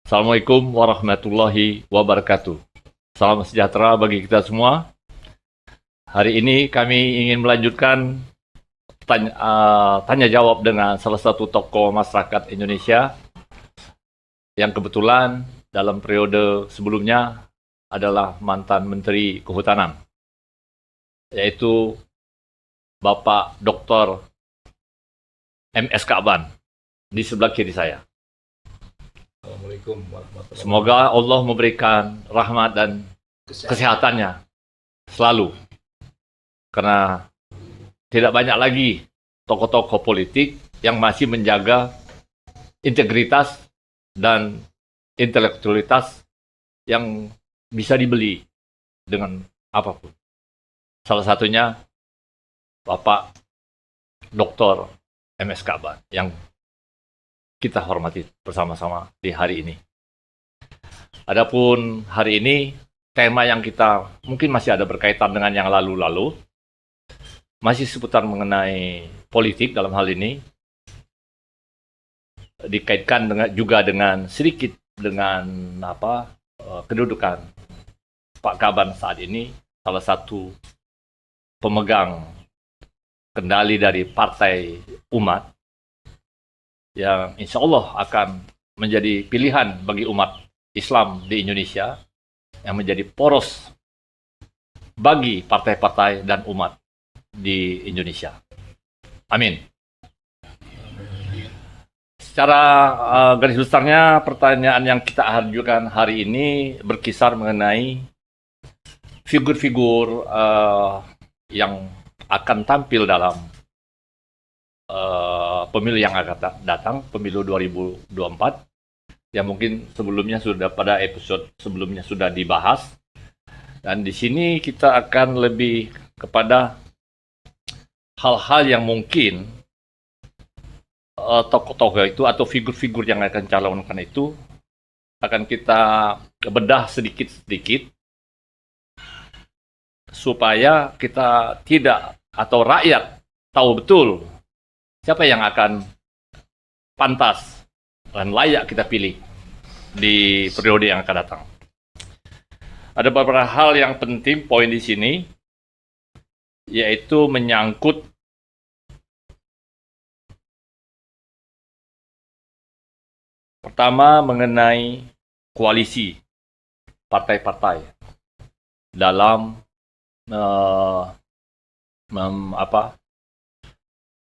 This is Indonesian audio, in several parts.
Assalamualaikum warahmatullahi wabarakatuh. Salam sejahtera bagi kita semua. Hari ini kami ingin melanjutkan tanya jawab dengan salah satu tokoh masyarakat Indonesia yang kebetulan dalam periode sebelumnya adalah mantan Menteri Kehutanan, yaitu Bapak Dr. M.S. Ka'ban di sebelah kiri saya. Assalamualaikum warahmatullahi wabarakatuh. Semoga Allah memberikan rahmat dan kesehatannya selalu. Karena tidak banyak lagi tokoh-tokoh politik yang masih menjaga integritas dan intelektualitas yang bisa dibeli dengan apapun. Salah satunya Bapak Dr. M.S. Ka'ban yang kita hormati bersama-sama di hari ini. Adapun hari ini, tema yang kita mungkin masih ada berkaitan dengan yang lalu-lalu, masih seputar mengenai politik dalam hal ini, dikaitkan juga dengan sedikit dengan kedudukan Pak Ka'ban saat ini, salah satu pemegang kendali dari Partai Umat, yang insya Allah akan menjadi pilihan bagi umat Islam di Indonesia, yang menjadi poros bagi partai-partai dan umat di Indonesia. Amin. Secara garis besarnya, pertanyaan yang kita ajukan hari ini berkisar mengenai figur-figur yang akan tampil dalam pemilu yang akan datang, pemilu 2024, yang mungkin sebelumnya sudah pada episode sebelumnya sudah dibahas. Dan di sini kita akan lebih kepada hal-hal yang mungkin tokoh-tokoh itu atau figur-figur yang akan calonkan itu akan kita bedah sedikit-sedikit supaya kita tidak atau rakyat tahu betul siapa yang akan pantas dan layak kita pilih di periode yang akan datang. Ada beberapa hal yang penting poin di sini, yaitu menyangkut pertama mengenai koalisi partai-partai dalam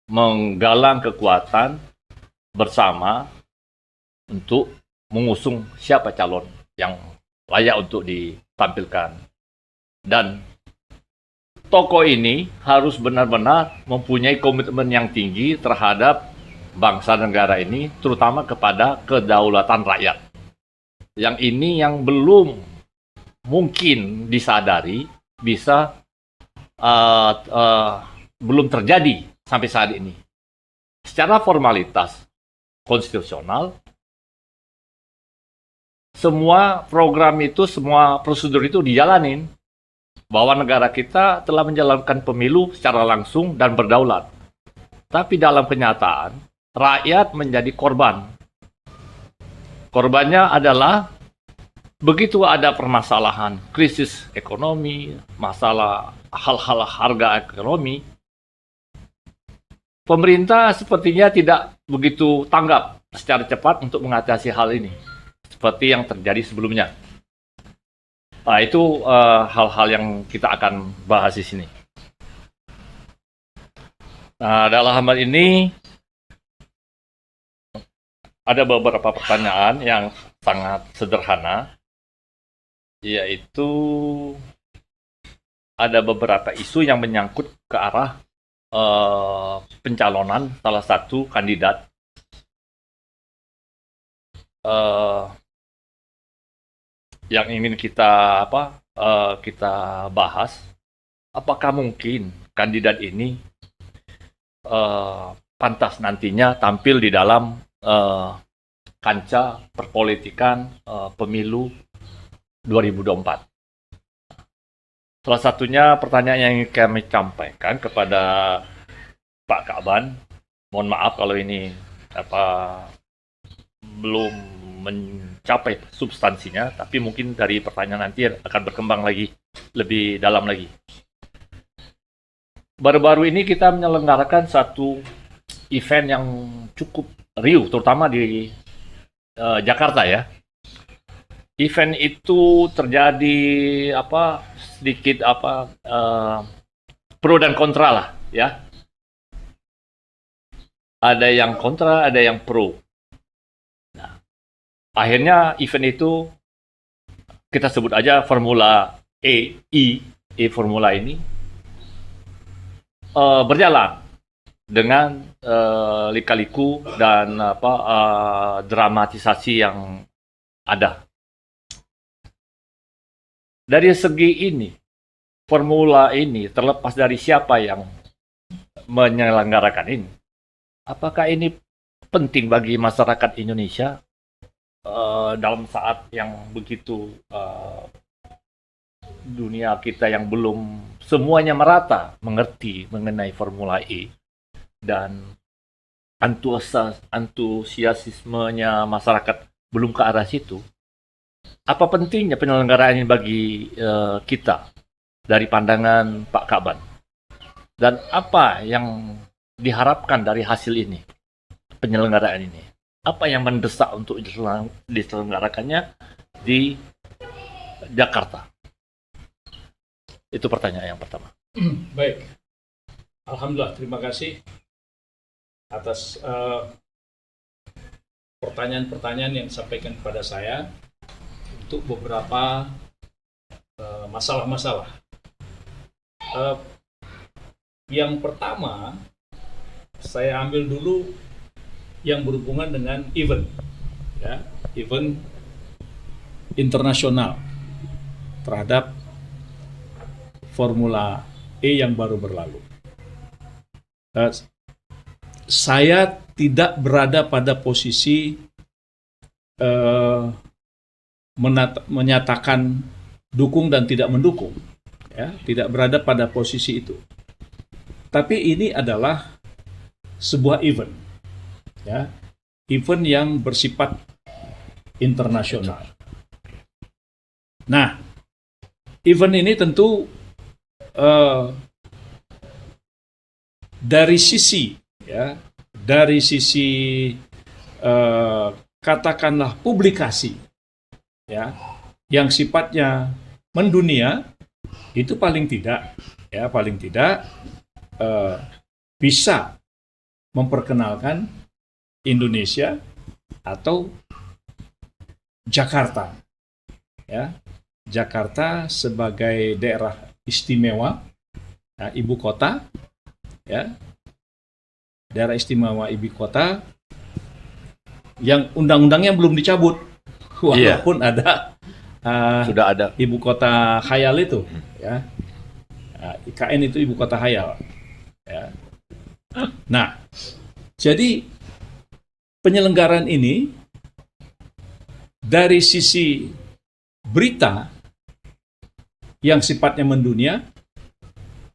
menggalang kekuatan bersama untuk mengusung siapa calon yang layak untuk ditampilkan. Dan tokoh ini harus benar-benar mempunyai komitmen yang tinggi terhadap bangsa negara ini, terutama kepada kedaulatan rakyat. Yang ini yang belum mungkin disadari bisa belum terjadi sampai saat ini. Secara formalitas konstitusional, semua program itu, semua prosedur itu dijalanin, bahwa negara kita telah menjalankan pemilu secara langsung dan berdaulat. Tapi dalam kenyataan, rakyat menjadi korban. Korbannya adalah begitu ada permasalahan, krisis ekonomi, masalah hal-hal harga ekonomi, pemerintah sepertinya tidak begitu tanggap secara cepat untuk mengatasi hal ini, seperti yang terjadi sebelumnya. Nah, itu hal-hal yang kita akan bahas di sini. Nah, dalam hal ini ada beberapa pertanyaan yang sangat sederhana, yaitu ada beberapa isu yang menyangkut ke arah pencalonan salah satu kandidat yang ingin kita kita bahas. Apakah mungkin kandidat ini pantas nantinya tampil di dalam kancah perpolitikan pemilu 2024? Salah satunya pertanyaan yang ingin kami sampaikan kepada Pak Ka'ban, mohon maaf kalau ini belum mencapai substansinya, tapi mungkin dari pertanyaan nanti akan berkembang lagi, lebih dalam lagi. Baru-baru ini kita menyelenggarakan satu event yang cukup riuh, terutama di Jakarta ya. Event itu terjadi sedikit pro dan kontra lah ya. Ada yang kontra, ada yang pro. Nah, akhirnya event itu kita sebut aja Formula Formula ini berjalan dengan lika-liku dan dramatisasi yang ada. Dari segi ini, formula ini terlepas dari siapa yang menyelenggarakan ini, apakah ini penting bagi masyarakat Indonesia dalam saat yang begitu dunia kita yang belum semuanya merata mengerti mengenai Formula E dan antusiasmenya masyarakat belum ke arah situ. Apa pentingnya penyelenggaraan ini bagi kita dari pandangan Pak Kaban? Dan apa yang diharapkan dari hasil ini, penyelenggaraan ini? Apa yang mendesak untuk diselenggarakannya di Jakarta? Itu pertanyaan yang pertama. Baik, alhamdulillah, terima kasih atas pertanyaan-pertanyaan yang disampaikan kepada saya untuk beberapa masalah-masalah. Yang pertama, saya ambil dulu yang berhubungan dengan event, ya, event internasional terhadap Formula E yang baru berlalu. Saya tidak berada pada posisi menyatakan dukung dan tidak mendukung, ya, tidak berada pada posisi itu. Tapi ini adalah sebuah event, ya, event yang bersifat internasional. Nah, event ini tentu dari sisi katakanlah publikasi, ya, yang sifatnya mendunia, itu paling tidak bisa memperkenalkan Indonesia atau Jakarta, ya, Jakarta sebagai daerah istimewa, ya, ibu kota, ya, daerah istimewa ibu kota yang undang-undangnya belum dicabut, walaupun ada sudah ada ibu kota khayal itu, ya, IKN itu ibu kota khayal, ya. Nah, jadi penyelenggaraan ini dari sisi berita yang sifatnya mendunia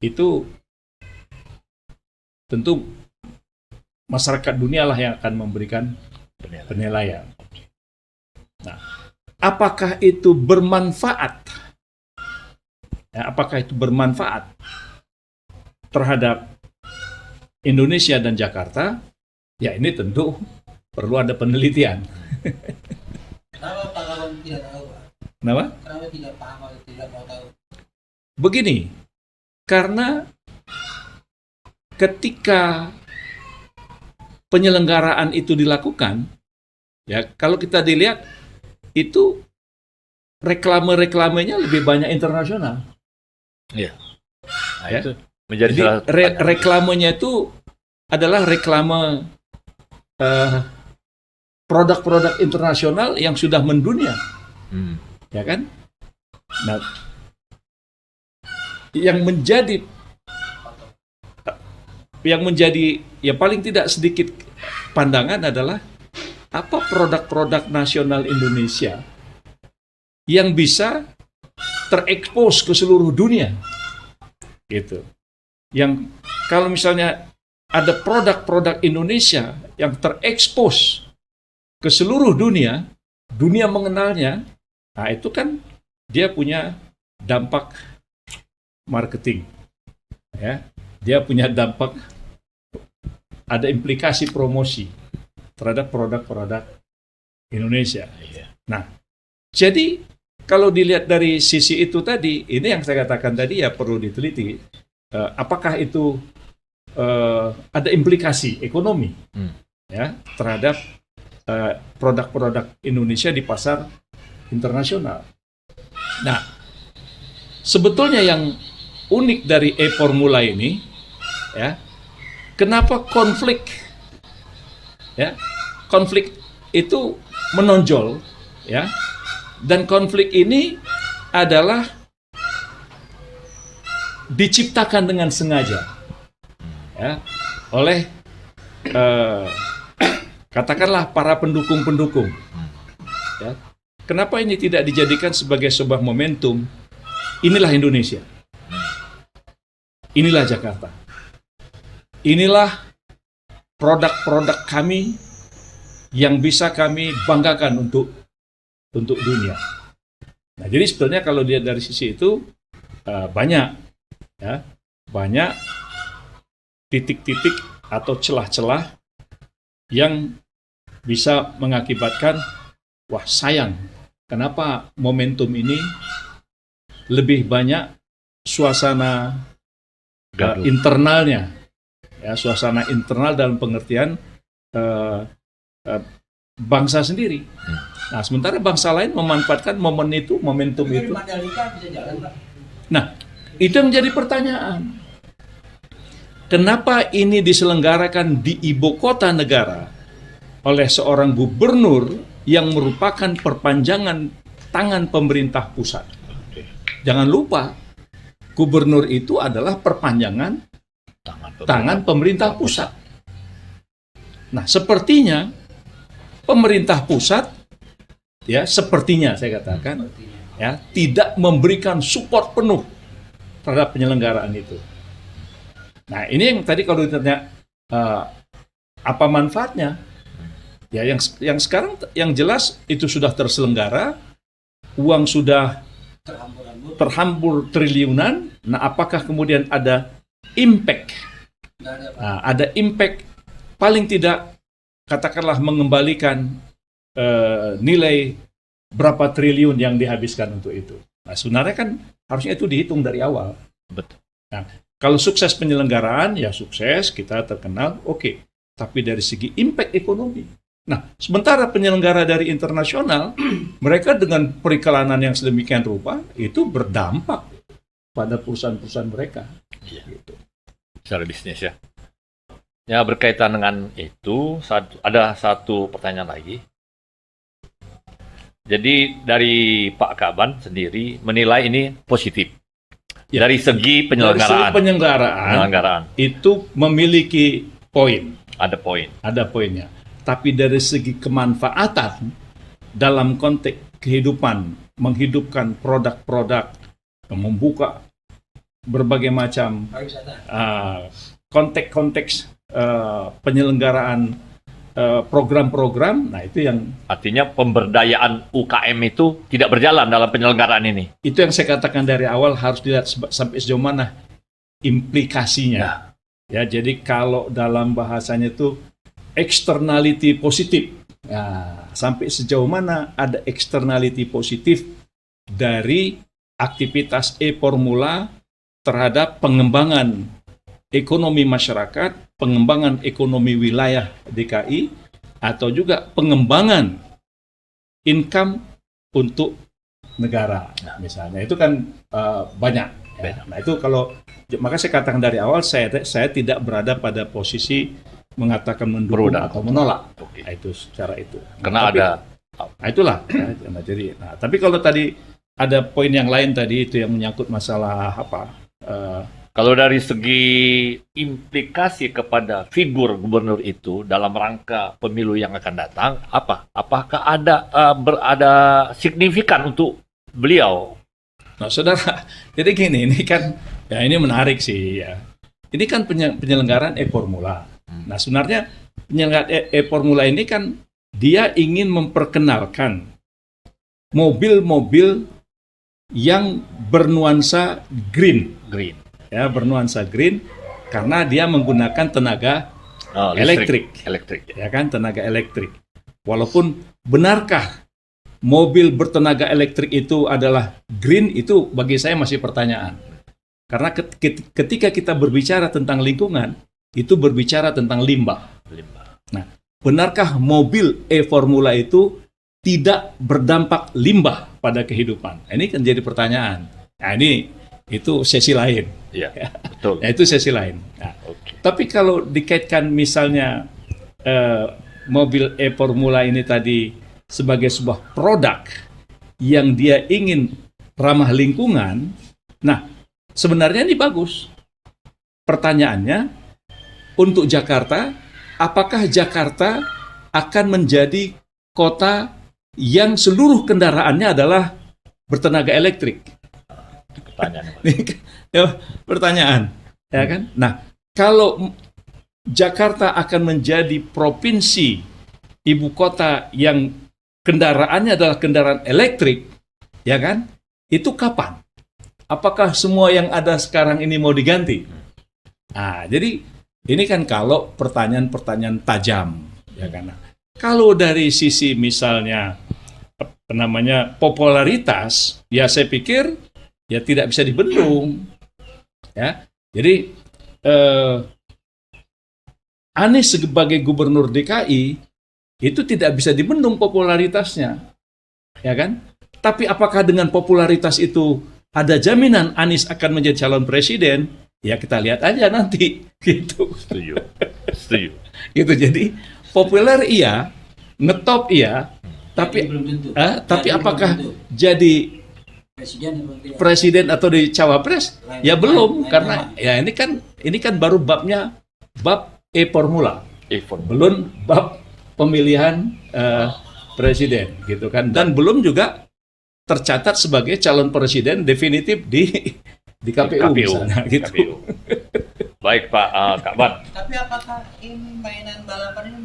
itu tentu masyarakat dunia lah yang akan memberikan penilaian. Nah, apakah itu bermanfaat? Ya, apakah itu bermanfaat terhadap Indonesia dan Jakarta? Ya, ini tentu perlu ada penelitian. Kenapa Pak Kaban tidak tahu, Pak? Kenapa? Kenapa tidak paham atau tidak mau tahu? Begini, karena ketika penyelenggaraan itu dilakukan, ya, kalau kita dilihat itu reklame-reklamenya lebih banyak internasional. Iya. Nah, Ya. itu menjadi Jadi salah satu reklamenya itu adalah reklame produk-produk internasional yang sudah mendunia, ya kan? Nah, yang menjadi ya paling tidak sedikit pandangan adalah apa produk-produk nasional Indonesia yang bisa terekspos ke seluruh dunia, gitu. Yang kalau misalnya ada produk-produk Indonesia yang terekspos ke seluruh dunia, dunia mengenalnya, nah itu kan dia punya dampak marketing, ya, dia punya dampak, ada implikasi promosi terhadap produk-produk Indonesia. Nah, jadi kalau dilihat dari sisi itu tadi, ini yang saya katakan tadi ya perlu diteliti. Apakah itu ada implikasi ekonomi ya terhadap produk-produk Indonesia di pasar internasional. Nah, sebetulnya yang unik dari e-formula ini, ya, kenapa konflik itu menonjol, ya, dan konflik ini adalah diciptakan dengan sengaja, ya, oleh katakanlah para pendukung-pendukung. Ya. Kenapa ini tidak dijadikan sebagai sebuah momentum? Inilah Indonesia, inilah Jakarta, inilah produk-produk kami yang bisa kami banggakan untuk dunia. Nah, jadi sebetulnya kalau dilihat dari sisi itu banyak titik-titik atau celah-celah yang bisa mengakibatkan, wah sayang, kenapa momentum ini lebih banyak suasana internalnya, ya, suasana internal dalam pengertian bangsa sendiri. Nah, sementara bangsa lain memanfaatkan momentum itu. Nah, itu yang menjadi pertanyaan. Kenapa ini diselenggarakan di ibu kota negara oleh seorang gubernur yang merupakan perpanjangan tangan pemerintah pusat? Jangan lupa, gubernur itu adalah perpanjangan tangan pemerintah pusat. Nah, sepertinya pemerintah pusat, ya, sepertinya saya katakan, ya, tidak memberikan support penuh terhadap penyelenggaraan itu. Nah, ini yang tadi kalau ditanya apa manfaatnya, ya, yang sekarang yang jelas itu sudah terselenggara, uang sudah terhambur triliunan. Nah, apakah kemudian ada impact? Nah, ada impact, paling tidak katakanlah mengembalikan nilai berapa triliun yang dihabiskan untuk itu. Nah, sebenarnya kan harusnya itu dihitung dari awal. Betul. Nah, kalau sukses penyelenggaraan, ya sukses, kita terkenal, oke. Tapi dari segi impact ekonomi. Nah, sementara penyelenggara dari internasional, mereka dengan periklanan yang sedemikian rupa, itu berdampak pada perusahaan-perusahaan mereka. Iya. Gitu. Secara bisnis ya. Ya, berkaitan dengan itu, ada satu pertanyaan lagi. Jadi dari Pak Kaban sendiri menilai ini positif. Ya. Dari segi penyelenggaraan. Dari segi penyelenggaraan itu memiliki poin. Ada poin. Ada poinnya. Tapi dari segi kemanfaatan dalam konteks kehidupan, menghidupkan produk-produk, membuka berbagai macam konteks-konteks penyelenggaraan program-program, nah itu yang artinya pemberdayaan UKM itu tidak berjalan dalam penyelenggaraan ini. Itu yang saya katakan dari awal, harus dilihat sampai sejauh mana implikasinya. Ya, jadi kalau dalam bahasanya itu externality positif. Nah, sampai sejauh mana ada externality positif dari aktivitas e-formula terhadap pengembangan ekonomi masyarakat, pengembangan ekonomi wilayah DKI, atau juga pengembangan income untuk negara, misalnya. Itu kan banyak. Ya. Nah, itu kalau, maka saya katakan dari awal, saya tidak berada pada posisi mengatakan mendukung atau menolak. Okay. Nah, itu secara itu. Karena tapi, ada. Nah, itulah. Ya, jadi, tapi kalau tadi ada poin yang lain tadi itu yang menyangkut masalah apa? Kalau dari segi implikasi kepada figur gubernur itu dalam rangka pemilu yang akan datang, apa? Apakah ada signifikan untuk beliau? Nah, saudara, jadi gini, ini kan, ya ini menarik sih ya. Ini kan penyelenggaraan e-formula. Nah, sebenarnya penyelenggaraan e-formula ini kan dia ingin memperkenalkan mobil-mobil yang bernuansa green, Green. ya, bernuansa green karena dia menggunakan tenaga Oh, elektrik. Elektrik. ya kan, tenaga elektrik. Walaupun benarkah mobil bertenaga elektrik itu adalah green, itu bagi saya masih pertanyaan. Karena ketika kita berbicara tentang lingkungan, itu berbicara tentang limbah. Limbah. Nah, benarkah mobil e-Formula itu tidak berdampak limbah pada kehidupan? Nah, ini kan jadi pertanyaan. Nah, itu sesi lain. Iya, betul. Nah, itu sesi lain. Nah, Oke. tapi kalau dikaitkan misalnya mobil e-Formula ini tadi sebagai sebuah produk yang dia ingin ramah lingkungan, nah sebenarnya ini bagus. Pertanyaannya, untuk Jakarta, apakah Jakarta akan menjadi kota yang seluruh kendaraannya adalah bertenaga elektrik? Pertanyaan. Ya, pertanyaan, ya kan? Nah, kalau Jakarta akan menjadi provinsi ibu kota yang kendaraannya adalah kendaraan elektrik, ya kan? Itu kapan? Apakah semua yang ada sekarang ini mau diganti? Nah, jadi ini kan kalau pertanyaan-pertanyaan tajam, ya kan? Nah, kalau dari sisi misalnya apa namanya popularitas, ya saya pikir ya tidak bisa dibendung, ya. Jadi Anies sebagai gubernur DKI itu tidak bisa dibendung popularitasnya, ya kan? Tapi apakah dengan popularitas itu ada jaminan Anies akan menjadi calon presiden? Ya kita lihat aja nanti, gitu. Setuju. Setuju. Gitu. Jadi populer iya, ngetop iya, tapi belum tentu. tapi Jadi apakah belum tentu. jadi Presiden atau tidak? presiden atau di cawapres? Lain- Ya belum, lain karena nama. ya ini kan baru bab e-Formula. Iphone. Belum bab pemilihan presiden gitu kan, dan belum juga tercatat sebagai calon presiden definitif di KPU, misalnya gitu. KPU. Baik Pak Kak Ban. Tapi apakah ini mainan balapan ini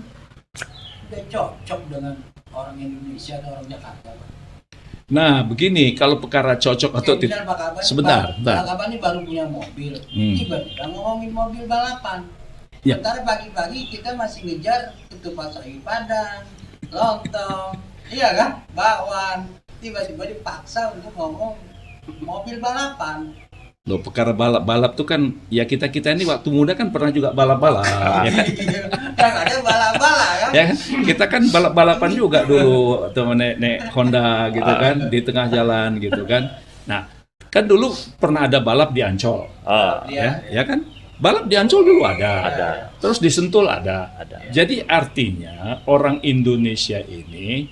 udah cocok dengan orang Indonesia atau orang Jakarta? Nah begini, kalau perkara cocok atau Kayak tidak, misalnya Pak Kaban, sebentar. Pak Kaban ini baru punya mobil, tiba-tiba ngomongin mobil balapan. Ya. Sementara pagi-pagi kita masih ngejar ketupat sayur padang, lontong, iya kan, bakwan. Tiba-tiba dipaksa untuk ngomong mobil balapan. Loh, perkara balap-balap tuh kan ya kita ini waktu muda kan pernah juga balap-balap, ya kan? Yang ada bala-bala kan. Ya kan? Kita kan balap-balapan juga dulu atau naik Honda gitu kan di tengah jalan gitu kan. Nah, kan dulu pernah ada balap di Ancol. Ya kan? Balap di Ancol dulu ada. Terus di Sentul ada. Jadi artinya orang Indonesia ini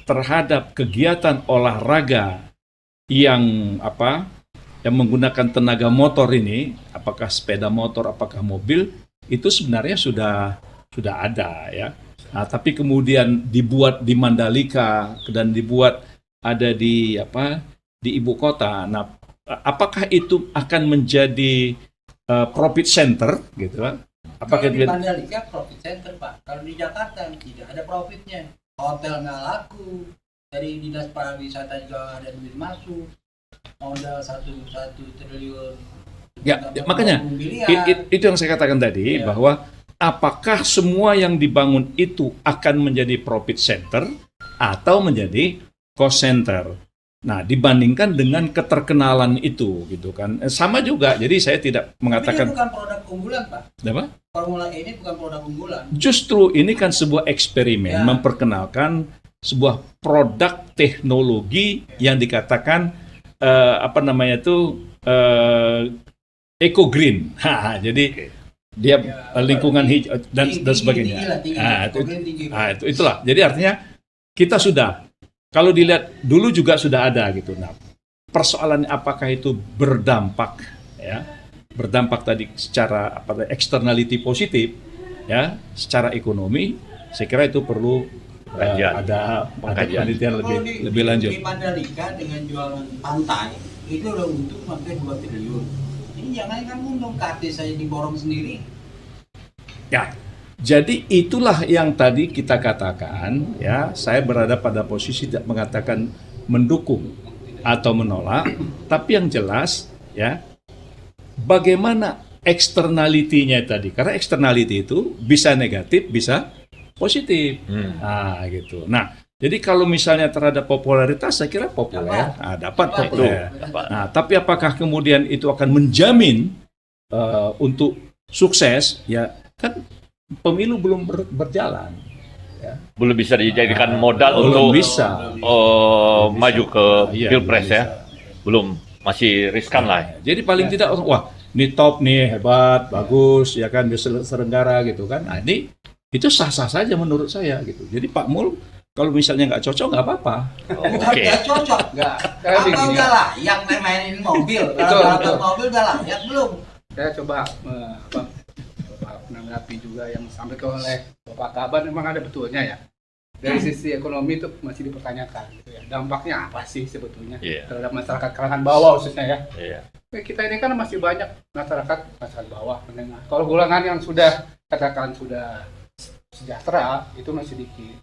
terhadap kegiatan olahraga yang yang menggunakan tenaga motor ini, apakah sepeda motor, apakah mobil, itu sebenarnya sudah ada ya. Nah, tapi kemudian dibuat di Mandalika dan dibuat ada di ibu kota. Nah, apakah itu akan menjadi profit center gitu kan? Apakah Kalau di Mandalika profit center Pak. Kalau di Jakarta tidak ada profitnya. Hotel nggak laku. Dari dinas pariwisata juga ada duit masuk. Modal 1 triliun. Ya, makanya itu yang saya katakan tadi, bahwa apakah semua yang dibangun itu akan menjadi profit center atau menjadi cost center. Nah, dibandingkan dengan keterkenalan itu gitu kan. Sama juga. Jadi saya tidak mengatakan Tapi ini bukan produk unggulan Pak. apa? Formula E ini bukan produk unggulan. Justru ini kan sebuah eksperimen Ya. memperkenalkan sebuah produk teknologi yang dikatakan eco green. Jadi dia lingkungan hijau dan sebagainya. Itulah. Jadi artinya kita sudah, kalau dilihat dulu juga sudah ada gitu. Nah, persoalannya apakah itu berdampak ya? Berdampak tadi secara externality positif ya, secara ekonomi, saya kira itu perlu ada penelitian lebih lanjut. Di Mandalika dengan jualan pantai itu udah untung sampai 2 triliun. Ini jangan kan untung KT saya diborong sendiri. Ya, jadi itulah yang tadi kita katakan ya. Saya berada pada posisi tidak mengatakan mendukung atau menolak, tapi yang jelas ya bagaimana eksternalitinya tadi, karena eksternality itu bisa negatif, bisa positif. Nah, gitu. Nah, jadi kalau misalnya terhadap popularitas, saya kira populer, dapat populer. Nah, tapi apakah kemudian itu akan menjamin untuk sukses? Ya, kan pemilu belum berjalan. Ya. Belum bisa dijadikan modal Belum untuk bisa. maju ke Iya, pilpres belum ya. Belum, masih riskan lah. Jadi paling tidak, wah, ini top nih, hebat, bagus, ya kan, bisa selenggara gitu kan. Nah, ini itu sah-sah saja menurut saya gitu. Jadi Pak Mul kalau misalnya nggak cocok nggak apa-apa. Oke. Nggak cocok. Enggak, Apa udah layak mainin mobil? Betul, Kalau betul. mobil udah layak belum? saya coba menanggapi juga yang disampaikan oleh Bapak Kaban, memang ada betulnya ya. Dari sisi ekonomi itu masih dipertanyakan gitu ya. Dampaknya apa sih sebetulnya terhadap masyarakat kalangan bawah khususnya ya. Kita ini kan masih banyak masyarakat bawah menengah. Kalau golongan yang sudah katakan sudah sejahtera itu masih sedikit.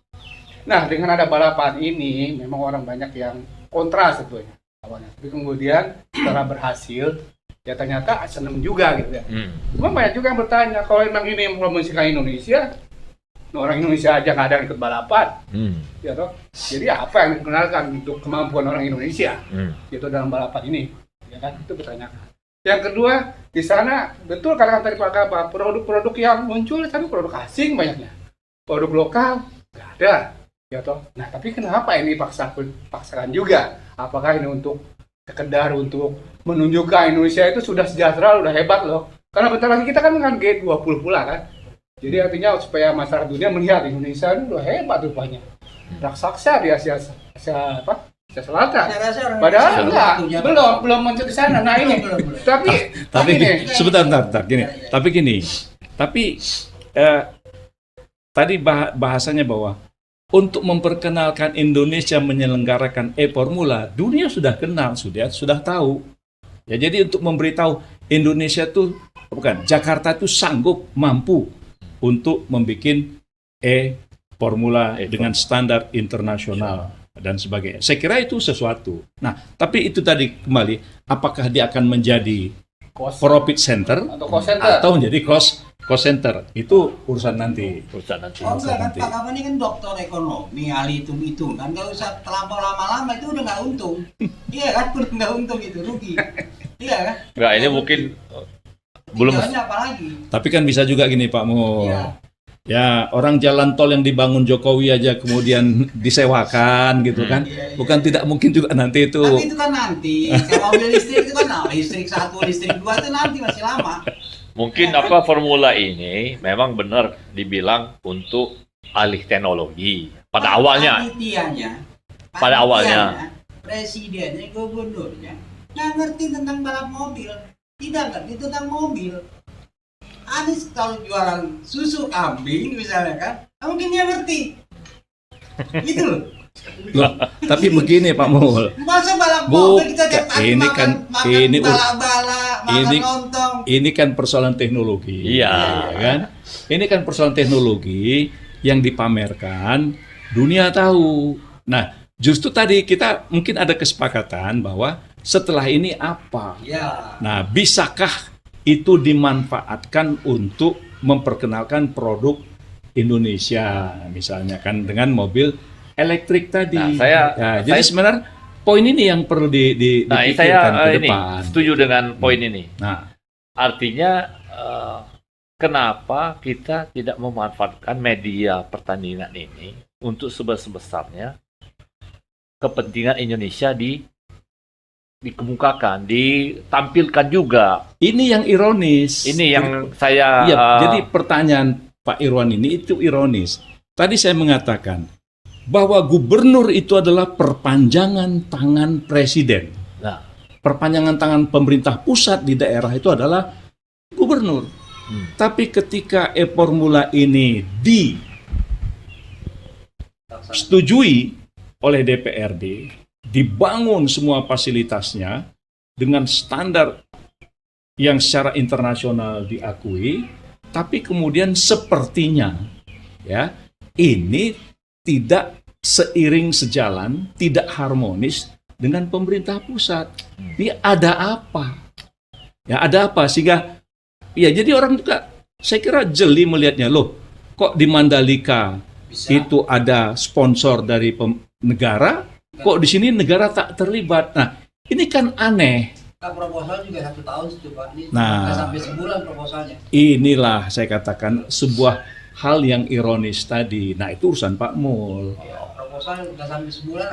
Nah, dengan ada balapan ini memang orang banyak yang kontra sebetulnya awalnya. Tapi kemudian setelah berhasil ya ternyata seneng juga gitu ya. Cuma banyak juga yang bertanya, kalau memang ini mempromosikan Indonesia, orang Indonesia aja nggak ada yang ikut balapan, ya toh. Jadi apa yang dikenalkan untuk kemampuan orang Indonesia, yaitu dalam balapan ini, ya kan? Itu bertanyakan. Yang kedua, di sana betul katakan tadi Pak Kaba, produk-produk yang muncul tapi produk asing banyaknya, produk lokal nggak ada, ya toh. Nah, tapi kenapa ini paksakan juga? Apakah ini untuk sekedar untuk menunjukkan Indonesia itu sudah sejahtera, sudah hebat loh? Karena bentar lagi kita kan G20 pula kan. Jadi artinya supaya masyarakat dunia melihat Indonesia itu udah hebat rupanya. Raksasa di Asia Selatan. Padahal enggak, belum muncul di sana. Nah ini, tapi gini, sebentar, gini. Tapi gini, tadi bahasanya bahwa untuk memperkenalkan Indonesia menyelenggarakan e-formula, dunia sudah kenal, sudah tahu. Ya, jadi untuk memberitahu Indonesia tuh Jakarta itu sanggup, mampu untuk membuat e-formula dengan standar internasional dan sebagainya. Saya kira itu sesuatu. Nah, tapi itu tadi kembali, apakah dia akan menjadi profit center atau menjadi cost center? Itu urusan nanti. Oh enggak kan, Pak Kaban ini kan dokter ekonomi, ahli hitung-hitung kan, nggak usah terlampau lama-lama, itu udah nggak untung. Iya kan, udah nggak untung, itu rugi. Iya kan? Enggak, ini mungkin belum. Apalagi. Tapi kan bisa juga gini Pak Mo. Iya. Ya, orang jalan tol yang dibangun Jokowi aja kemudian disewakan gitu kan. Bukan tidak mungkin juga nanti itu. Tapi itu kan nanti. Kalau mobil listrik itu kan listrik 1, listrik 2 itu nanti masih lama. Mungkin formula ini memang benar dibilang untuk alih teknologi pada awalnya. Pada awalnya. Presidennya, gubernurnya nggak ngerti tentang balap mobil, tidak ngerti tentang mobil. Anies kalau jualan susu kambing misalnya kan, mungkin dia ngerti. Gitu loh. Loh, tapi begini Pak Mul. Masa balap mobil kita tiap hari makan bala-bala, makan lontong. Ini kan persoalan teknologi. Iya. Kan? Ini kan persoalan teknologi yang dipamerkan, dunia tahu. Nah, justru tadi kita mungkin ada kesepakatan bahwa setelah ini apa? Ya. Nah, bisakah itu dimanfaatkan untuk memperkenalkan produk Indonesia, misalnya kan dengan mobil elektrik tadi. Nah, jadi sebenarnya poin ini yang perlu dipikirkan ke depan. Setuju dengan poin ini. Nah, artinya kenapa kita tidak memanfaatkan media pertandingan ini untuk sebesar-besarnya kepentingan Indonesia dikemukakan, ditampilkan juga. Ini yang ironis. Ini yang saya. Iya, jadi pertanyaan Pak Irwan ini itu ironis. Tadi saya mengatakan bahwa gubernur itu adalah perpanjangan tangan presiden. Nah, perpanjangan tangan pemerintah pusat di daerah itu adalah gubernur. Tapi ketika e-formula ini disetujui oleh DPRD, dibangun semua fasilitasnya dengan standar yang secara internasional diakui, tapi kemudian sepertinya ya ini tidak seiring sejalan, tidak harmonis dengan pemerintah pusat. Ini ada apa? Ya, ada apa? Sehingga, ya jadi orang juga, saya kira jeli melihatnya, loh, kok di Mandalika Bisa. itu ada sponsor dari negara, kok di sini negara tak terlibat. Nah, ini kan aneh. Kan proposal juga 1 tahun itu Pak. Ini Nah. nggak sampai sebulan proposalnya. Inilah saya katakan sebuah hal yang ironis tadi. Nah, itu urusan Pak Mul. Proposal nggak sampai sebulan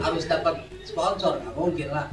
harus dapat sponsor, nggak mungkin lah.